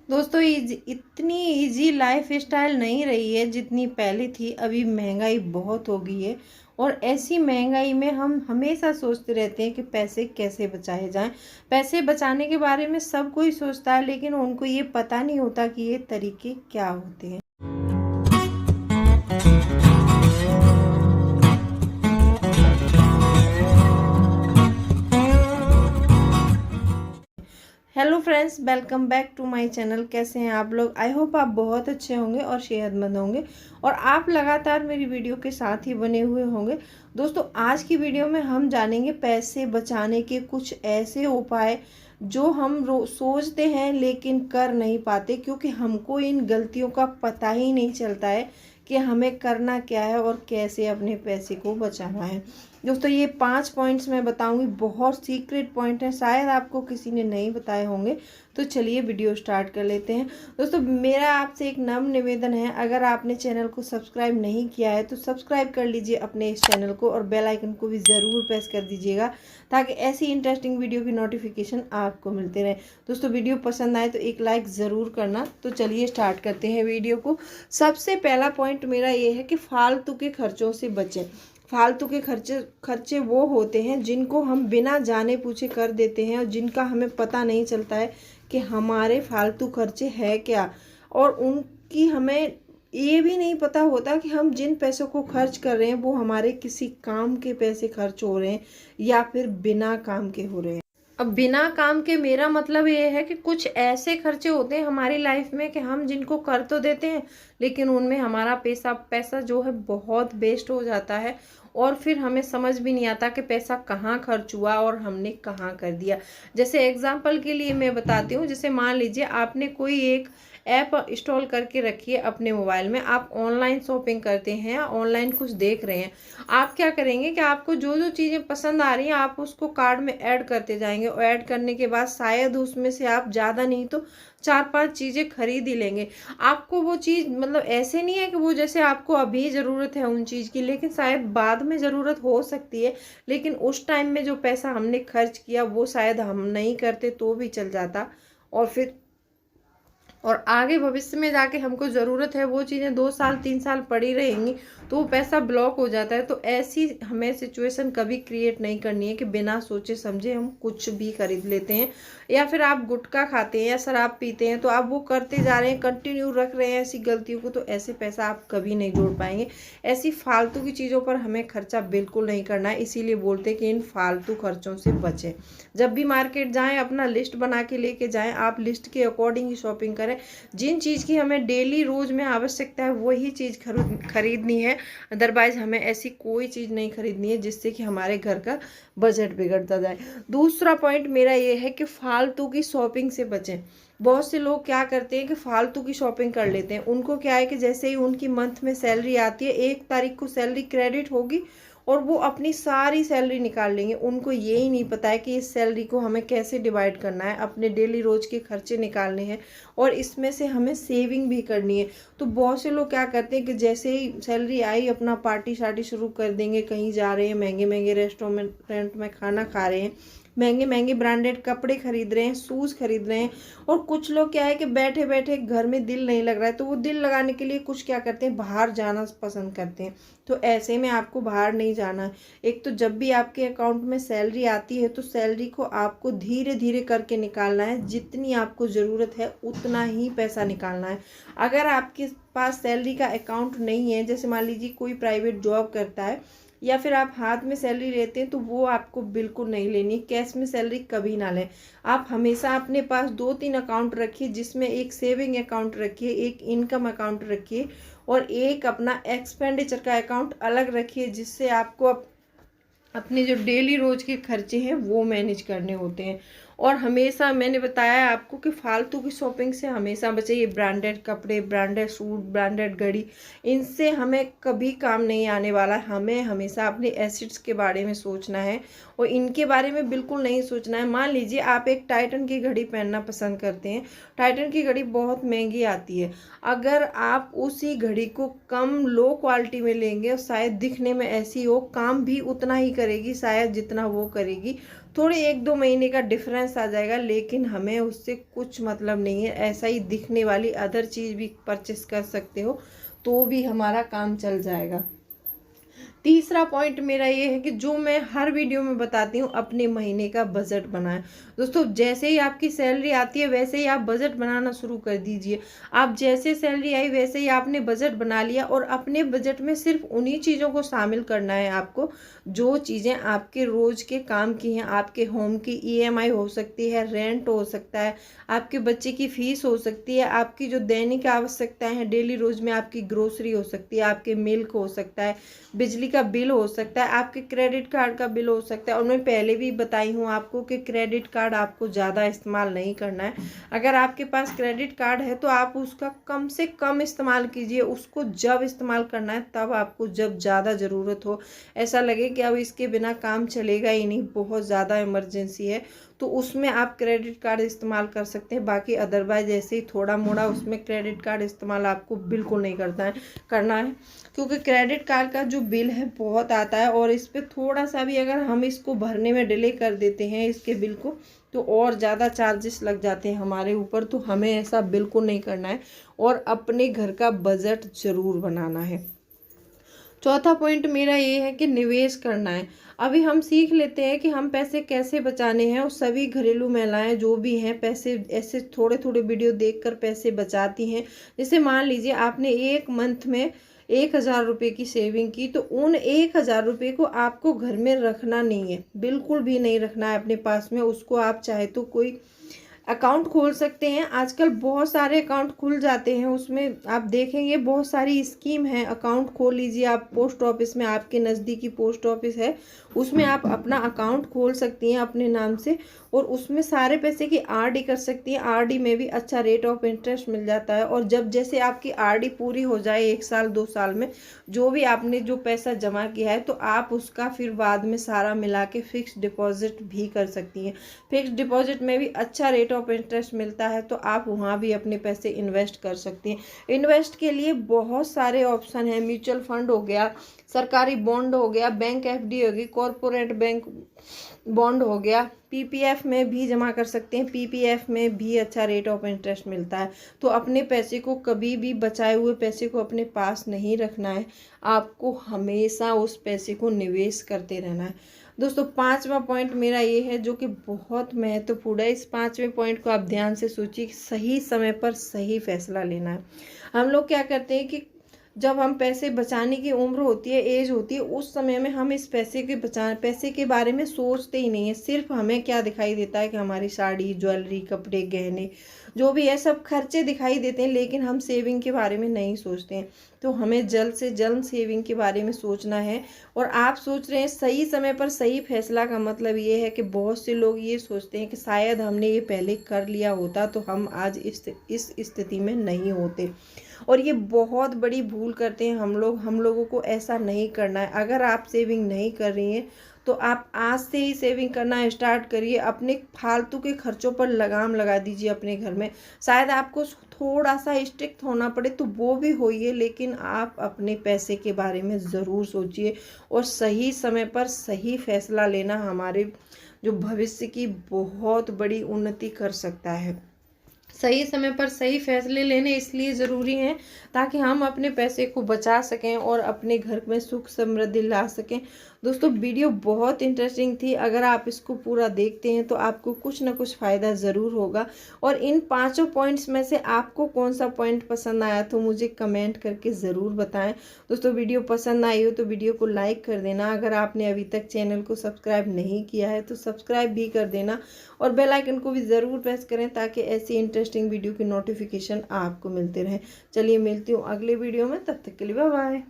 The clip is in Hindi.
दोस्तों इतनी इजी लाइफ स्टाइल नहीं रही है जितनी पहले थी। अभी महंगाई बहुत हो गई है और ऐसी महंगाई में हम हमेशा सोचते रहते हैं कि पैसे कैसे बचाए जाएं। पैसे बचाने के बारे में सब कोई सोचता है, लेकिन उनको ये पता नहीं होता कि ये तरीके क्या होते हैं। Hello friends, welcome back to my channel. कैसे हैं आप लोग? आई होप आप बहुत अच्छे होंगे और सेहतमंद होंगे और आप लगातार मेरी वीडियो के साथ ही बने हुए होंगे। दोस्तों, आज की वीडियो में हम जानेंगे पैसे बचाने के कुछ ऐसे उपाय जो हम सोचते हैं लेकिन कर नहीं पाते, क्योंकि हमको इन गलतियों का पता ही नहीं चलता है कि हमें करना क्या है और कैसे अपने पैसे को बचाना है। दोस्तों, ये 5 पॉइंट्स मैं बताऊंगी, बहुत सीक्रेट पॉइंट है, शायद आपको किसी ने नहीं बताए होंगे। तो चलिए वीडियो स्टार्ट कर लेते हैं। दोस्तों, मेरा आपसे एक नम्र निवेदन है, अगर आपने चैनल को सब्सक्राइब नहीं किया है तो सब्सक्राइब कर लीजिए अपने इस चैनल को और बेल आइकन को भी ज़रूर प्रेस कर दीजिएगा, ताकि ऐसी इंटरेस्टिंग वीडियो की नोटिफिकेशन आपको मिलते रहे। दोस्तों, वीडियो पसंद आए तो एक लाइक ज़रूर करना। तो चलिए स्टार्ट करते हैं वीडियो को। सबसे पहला पॉइंट मेरा ये है कि फालतू के खर्चों से बचें। फालतू के खर्चे वो होते हैं जिनको हम बिना जाने पूछे कर देते हैं और जिनका हमें पता नहीं चलता है कि हमारे फालतू खर्चे हैं क्या, और उनकी हमें ये भी नहीं पता होता कि हम जिन पैसों को खर्च कर रहे हैं वो हमारे किसी काम के पैसे खर्च हो रहे हैं या फिर बिना काम के हो रहे हैं। अब बिना काम के मेरा मतलब ये है कि कुछ ऐसे खर्चे होते हैं हमारी लाइफ में कि हम जिनको कर तो देते हैं, लेकिन उनमें हमारा पैसा पैसा जो है बहुत वेस्ट हो जाता है और फिर हमें समझ भी नहीं आता कि पैसा कहाँ खर्च हुआ और हमने कहाँ कर दिया। जैसे एग्जांपल के लिए मैं बताती हूँ, जैसे मान लीजिए आपने कोई एक ऐप इंस्टॉल करके रखी है अपने मोबाइल में, आप ऑनलाइन शॉपिंग करते हैं या ऑनलाइन कुछ देख रहे हैं। आप क्या करेंगे कि आपको जो जो चीज़ें पसंद आ रही हैं आप उसको कार्ड में ऐड करते जाएंगे और ऐड करने के बाद शायद उसमें से आप ज़्यादा नहीं तो 4-5 चीज़ें खरीद ही लेंगे। आपको वो चीज़ मतलब ऐसे नहीं है कि वो जैसे आपको अभी ज़रूरत है उन चीज़ की, लेकिन शायद बाद में ज़रूरत हो सकती है, लेकिन उस टाइम में जो पैसा हमने खर्च किया वो शायद हम नहीं करते तो भी चल जाता, और आगे भविष्य में जाके हमको ज़रूरत है वो चीज़ें 2 साल 3 साल पड़ी रहेंगी तो वो पैसा ब्लॉक हो जाता है। तो ऐसी हमें सिचुएशन कभी क्रिएट नहीं करनी है कि बिना सोचे समझे हम कुछ भी खरीद लेते हैं। या फिर आप गुटखा खाते हैं या शराब पीते हैं तो आप वो करते जा रहे हैं, कंटिन्यू रख रहे हैं ऐसी गलतियों को, तो ऐसे पैसा आप कभी नहीं जोड़ पाएंगे। ऐसी फालतू की चीज़ों पर हमें खर्चा बिल्कुल नहीं करना है, इसीलिए बोलते हैं कि इन फालतू खर्चों से बचें। जब भी मार्केट जाएं अपना लिस्ट बना के लेके जाएं, आप लिस्ट के अकॉर्डिंग ही शॉपिंग करें। जिन चीज़ की हमें डेली रोज में आवश्यकता है वही चीज़ खरीदनी है, अदरवाइज हमें ऐसी कोई चीज़ नहीं खरीदनी है जिससे कि हमारे घर का बजट बिगड़ता जाए। दूसरा पॉइंट मेरा ये है कि फालतू की शॉपिंग से बचें। बहुत से लोग क्या करते हैं कि फालतू की शॉपिंग कर लेते हैं। उनको क्या है कि जैसे ही उनकी मंथ में सैलरी आती है, 1 तारीख को सैलरी क्रेडिट होगी और वो अपनी सारी सैलरी निकाल लेंगे। उनको ये ही नहीं पता है कि इस सैलरी को हमें कैसे डिवाइड करना है, अपने डेली रोज के खर्चे निकालने हैं और इसमें से हमें सेविंग भी करनी है। तो बहुत से लोग क्या करते हैं कि जैसे ही सैलरी आई अपना पार्टी शार्टी शुरू कर देंगे, कहीं जा रहे हैं, महंगे महंगे रेस्टोरेंट में खाना खा रहे हैं, महंगे महंगे ब्रांडेड कपड़े खरीद रहे हैं, शूज़ खरीद रहे हैं। और कुछ लोग क्या है कि बैठे बैठे घर में दिल नहीं लग रहा है तो वो दिल लगाने के लिए कुछ क्या करते हैं, बाहर जाना पसंद करते हैं। तो ऐसे में आपको बाहर नहीं जाना है। एक तो जब भी आपके अकाउंट में सैलरी आती है तो सैलरी को आपको धीरे धीरे करके निकालना है, जितनी आपको ज़रूरत है उतना ही पैसा निकालना है। अगर आपके पास सैलरी का अकाउंट नहीं है, जैसे मान लीजिए कोई प्राइवेट जॉब करता है या फिर आप हाथ में सैलरी लेते हैं, तो वो आपको बिल्कुल नहीं लेनी। कैश में सैलरी कभी ना लें। आप हमेशा अपने पास 2-3 अकाउंट रखिए, जिसमें एक सेविंग अकाउंट रखिए, एक इनकम अकाउंट रखिए और एक अपना एक्सपेंडिचर का अकाउंट अलग रखिए, जिससे आपको अपने जो डेली रोज के खर्चे हैं वो मैनेज करने होते हैं। और हमेशा मैंने बताया है आपको कि फालतू की शॉपिंग से हमेशा बचे। ये ब्रांडेड कपड़े, ब्रांडेड सूट, ब्रांडेड घड़ी, इनसे हमें कभी काम नहीं आने वाला। हमें हमेशा अपने एसेट्स के बारे में सोचना है और इनके बारे में बिल्कुल नहीं सोचना है। मान लीजिए आप एक टाइटन की घड़ी पहनना पसंद करते हैं, टाइटन की घड़ी बहुत महंगी आती है। अगर आप उसी घड़ी को कम लो क्वालिटी में लेंगे और शायद दिखने में ऐसी हो, काम भी उतना ही करेगी शायद जितना वो करेगी, थोड़े 1-2 महीने का डिफरेंस आ जाएगा, लेकिन हमें उससे कुछ मतलब नहीं है। ऐसा ही दिखने वाली अदर चीज़ भी परचेस कर सकते हो तो भी हमारा काम चल जाएगा। तीसरा पॉइंट मेरा ये है कि जो मैं हर वीडियो में बताती हूँ, अपने महीने का बजट बनाएं। दोस्तों, जैसे ही आपकी सैलरी आती है वैसे ही आप बजट बनाना शुरू कर दीजिए। आप जैसे सैलरी आई वैसे ही आपने बजट बना लिया, और अपने बजट में सिर्फ उन्हीं चीज़ों को शामिल करना है आपको जो चीज़ें आपके रोज़ के काम की हैं। आपके होम की EMI हो सकती है, रेंट हो सकता है, आपके बच्चे की फीस हो सकती है, आपकी जो दैनिक आवश्यकताएं हैं डेली रोज में, आपकी ग्रोसरी हो सकती है, आपके मिल्क हो सकता है, बिजली का बिल हो सकता है, आपके क्रेडिट कार्ड का बिल हो सकता है। और मैं पहले भी बताई हूँ आपको कि क्रेडिट कार्ड आपको ज़्यादा इस्तेमाल नहीं करना है। अगर आपके पास क्रेडिट कार्ड है तो आप उसका कम से कम इस्तेमाल कीजिए। उसको जब इस्तेमाल करना है तब आपको, जब ज़्यादा ज़रूरत हो, ऐसा लगे कि अब इसके बिना काम चलेगा ही नहीं, बहुत ज़्यादा इमरजेंसी है, तो उसमें आप क्रेडिट कार्ड इस्तेमाल कर सकते हैं। बाकी अदरवाइज ऐसे ही थोड़ा मोड़ा उसमें क्रेडिट कार्ड इस्तेमाल आपको बिल्कुल नहीं करना है, क्योंकि क्रेडिट कार्ड का जो बिल है बहुत आता है, और इस पर थोड़ा सा भी अगर हम इसको भरने में डिले कर देते हैं इसके बिल को, तो और ज़्यादा चार्जेस लग जाते हैं हमारे ऊपर। तो हमें ऐसा बिल्कुल नहीं करना है, और अपने घर का बजट ज़रूर बनाना है। चौथा पॉइंट मेरा ये है कि निवेश करना है। अभी हम सीख लेते हैं कि हम पैसे कैसे बचाने हैं, और सभी घरेलू महिलाएं जो भी हैं पैसे ऐसे थोड़े थोड़े वीडियो देखकर पैसे बचाती हैं। जैसे मान लीजिए आपने एक मंथ में 1,000 रुपये की सेविंग की, तो उन 1,000 रुपये को आपको घर में रखना नहीं है, बिल्कुल भी नहीं रखना है अपने पास में। उसको आप चाहे तो कोई अकाउंट खोल सकते हैं। आजकल बहुत सारे अकाउंट खुल जाते हैं, उसमें आप देखेंगे बहुत सारी स्कीम है। अकाउंट खोल लीजिए आप पोस्ट ऑफिस में, आपके नज़दीकी पोस्ट ऑफिस है, उसमें आप अपना अकाउंट खोल सकती हैं अपने नाम से, और उसमें सारे पैसे की RD कर सकती हैं। RD में भी अच्छा रेट ऑफ इंटरेस्ट मिल जाता है। और जब जैसे आपकी RD पूरी हो जाए 1 साल 2 साल में, जो भी आपने जो पैसा जमा किया है, तो आप उसका फिर बाद में सारा मिला के फिक्स डिपॉजिट भी कर सकती हैं। फिक्स डिपॉजिट में भी अच्छा रेट ऑफ इंटरेस्ट मिलता है, तो आप वहाँ भी अपने पैसे इन्वेस्ट कर सकती हैं। इन्वेस्ट के लिए बहुत सारे ऑप्शन हैं। म्यूचुअल फंड हो गया, सरकारी बॉन्ड हो गया, बैंक FD होगी, कॉरपोरेट बैंक बॉन्ड हो गया, PPF में भी जमा कर सकते हैं। PPF में भी अच्छा रेट ऑफ इंटरेस्ट मिलता है। तो अपने पैसे को कभी भी, बचाए हुए पैसे को अपने पास नहीं रखना है, आपको हमेशा उस पैसे को निवेश करते रहना है। दोस्तों, 5वां पॉइंट मेरा ये है जो कि बहुत महत्वपूर्ण है। इस 5वें पॉइंट को आप ध्यान से सोचिए कि सही समय पर सही फैसला लेना है। हम लोग क्या करते हैं कि जब हम पैसे बचाने की उम्र होती है, एज होती है, उस समय में हम इस पैसे के बारे में सोचते ही नहीं है। सिर्फ हमें क्या दिखाई देता है कि हमारी साड़ी, ज्वेलरी, कपड़े, गहने जो भी है सब खर्चे दिखाई देते हैं, लेकिन हम सेविंग के बारे में नहीं सोचते हैं। तो हमें जल्द से जल्द सेविंग के बारे में सोचना है। और आप सोच रहे हैं सही समय पर सही फैसला, का मतलब ये है कि बहुत से लोग ये सोचते हैं कि शायद हमने ये पहले कर लिया होता तो हम आज इस स्थिति में नहीं होते, और ये बहुत बड़ी भूल करते हैं हम लोग। हम लोगों को ऐसा नहीं करना है। अगर आप सेविंग नहीं कर रही हैं तो आप आज से ही सेविंग करना स्टार्ट करिए। अपने फालतू के खर्चों पर लगाम लगा दीजिए अपने घर में। शायद आपको थोड़ा सा स्ट्रिक्ट होना पड़े तो वो भी होइए, लेकिन आप अपने पैसे के बारे में ज़रूर सोचिए, और सही समय पर सही फैसला लेना हमारे जो भविष्य की बहुत बड़ी उन्नति कर सकता है। सही समय पर सही फैसले लेने इसलिए ज़रूरी हैं ताकि हम अपने पैसे को बचा सकें और अपने घर में सुख समृद्धि ला सकें। दोस्तों, वीडियो बहुत इंटरेस्टिंग थी। अगर आप इसको पूरा देखते हैं तो आपको कुछ ना कुछ फ़ायदा ज़रूर होगा। और इन 5 पॉइंट्स में से आपको कौन सा पॉइंट पसंद आया तो मुझे कमेंट करके ज़रूर बताएं। दोस्तों, वीडियो पसंद आई हो तो वीडियो को लाइक कर देना। अगर आपने अभी तक चैनल को सब्सक्राइब नहीं किया है तो सब्सक्राइब भी कर देना, और बेल आइकन को भी ज़रूर प्रेस करें ताकि ऐसी इंटरेस्टिंग वीडियो की नोटिफिकेशन आपको मिलते रहें। चलिए, मिलती हूँ अगले वीडियो में, तब तक के लिए बाय बाय।